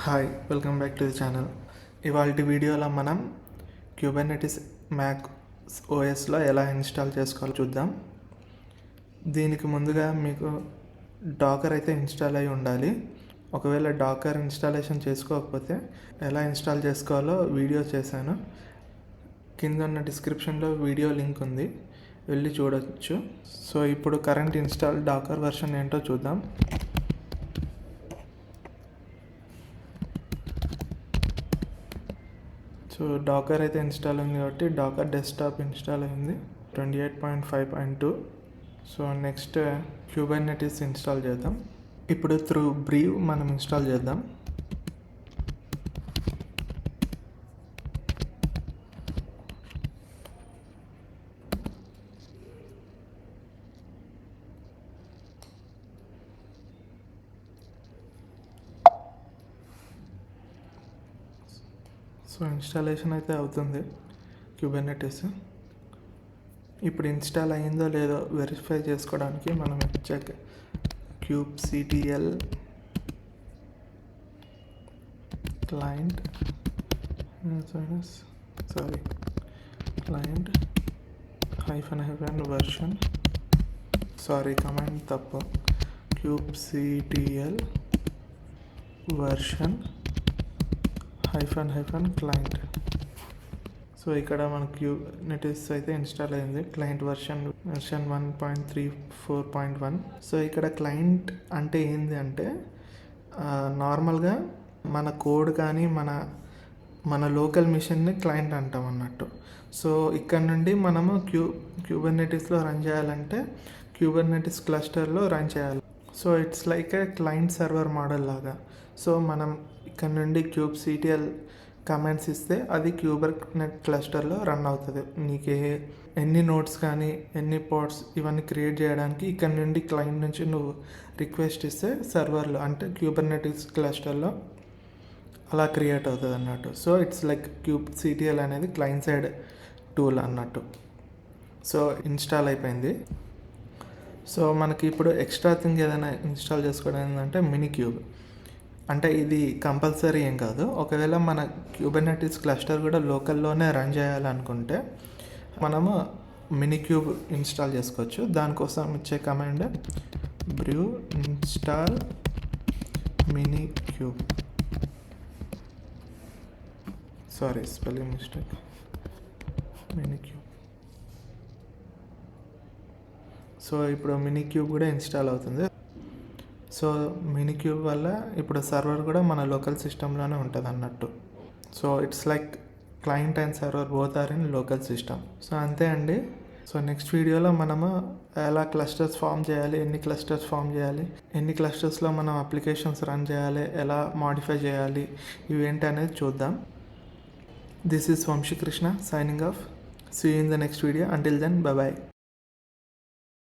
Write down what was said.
Hi, welcome back to the channel. ఇవాళ వీడియోలో మనం క్యూబర్నెటిస్ మ్యాక్ ఓఎస్లో ఎలా ఇన్స్టాల్ చేసుకోవాలో చూద్దాం. దీనికి ముందుగా మీకు డాకర్ అయితే ఇన్స్టాల్ అయి ఉండాలి. ఒకవేళ డాకర్ ఇన్స్టాలేషన్ చేసుకోకపోతే ఎలా ఇన్స్టాల్ చేసుకోవాలో వీడియో చేశాను. కింద ఉన్న డిస్క్రిప్షన్లో వీడియో లింక్ ఉంది, వెళ్ళి చూడవచ్చు. సో ఇప్పుడు కరెంట్ ఇన్స్టాల్ డాకర్ వెర్షన్ ఏంటో చూద్దాం. సో డాకర్ అయితే ఇన్స్టాల్ అయింది కాబట్టి డాకర్ డెస్క్టాప్ ఇన్స్టాల్ అయింది 28.5.2. సో నెక్స్ట్ క్యూబర్నెటిస్ ఇన్స్టాల్ చేద్దాం. ఇప్పుడు త్రూ బ్రీవ్ మనం ఇన్స్టాల్ చేద్దాం. సో ఇన్స్టాలేషన్ అయితే అవుతుంది క్యూబర్నెటిస్. ఇప్పుడు ఇన్స్టాల్ అయ్యిందో లేదో వెరిఫై చేసుకోవడానికి మనం check kubectl client client -version command తప్పు kubectl version -client. సో ఇక్కడ మన క్యూబర్నెటిస్ అయితే ఇన్స్టాల్ అయింది. Client version 1.34.1. సో ఇక్కడ క్లయింట్ అంటే ఏంది అంటే నార్మల్గా మన కోడ్ కానీ మన లోకల్ మిషన్ని క్లయింట్ అంటాం అన్నట్టు. సో ఇక్కడ నుండి మనము క్యూబర్నెటిస్లో రన్ చేయాలంటే క్యూబర్నెటిస్ క్లస్టర్లో రన్ చేయాలి. So it's like A client server model లాగా. సో మనం ఇక్కడ నుండి kubectl కమాండ్స్ ఇస్తే అది క్యూబర్నెట్ క్లస్టర్లో రన్ అవుతుంది. నీకు ఎన్ని నోట్స్ కానీ ఎన్ని పోర్ట్స్ ఇవన్నీ క్రియేట్ చేయడానికి ఇక్కడ నుండి క్లయింట్ నుంచి నువ్వు రిక్వెస్ట్ ఇస్తే సర్వర్లో అంటే క్యూబర్నెటిస్ క్లస్టర్లో అలా క్రియేట్ అవుతుంది అన్నట్టు. సో ఇట్స్ లైక్ kubectl అనేది క్లయింట్ సైడ్ టూల్ అన్నట్టు. సో ఇన్స్టాల్ అయిపోయింది. సో మనకి ఇప్పుడు ఎక్స్ట్రా థింగ్ ఏదైనా ఇన్స్టాల్ చేసుకోవడం ఏంటంటే మినిక్యూబ్. అంటే ఇది కంపల్సరీ ఏం కాదు. ఒకవేళ మన క్యూబర్నెటిస్ క్లస్టర్ కూడా లోకల్లోనే రన్ చేయాలనుకుంటే మనము మినిక్యూబ్ ఇన్స్టాల్ చేసుకోవచ్చు. దానికోసం ఇచ్చే command brew install minikube. Spelling mistake. Minikube. So ఇప్పుడు మినిక్యూబ్ కూడా ఇన్స్టాల్ అవుతుంది. సో మినిక్యూబ్ వల్ల ఇప్పుడు సర్వర్ కూడా మన లోకల్ సిస్టంలోనే ఉంటుంది అన్నట్టు. So it's like client and server both are in local system. So అంతే అండి. సో నెక్స్ట్ వీడియోలో మనము ఎలా క్లస్టర్స్ ఫామ్ చేయాలి, ఎన్ని క్లస్టర్స్ ఫామ్ చేయాలి, ఎన్ని క్లస్టర్స్లో మనం అప్లికేషన్స్ రన్ చేయాలి, ఎలా మాడిఫై చేయాలి, ఇవేంటి అనేది చూద్దాం. This is Vamshikrishna signing off. See you in the next video. Until then, bye bye.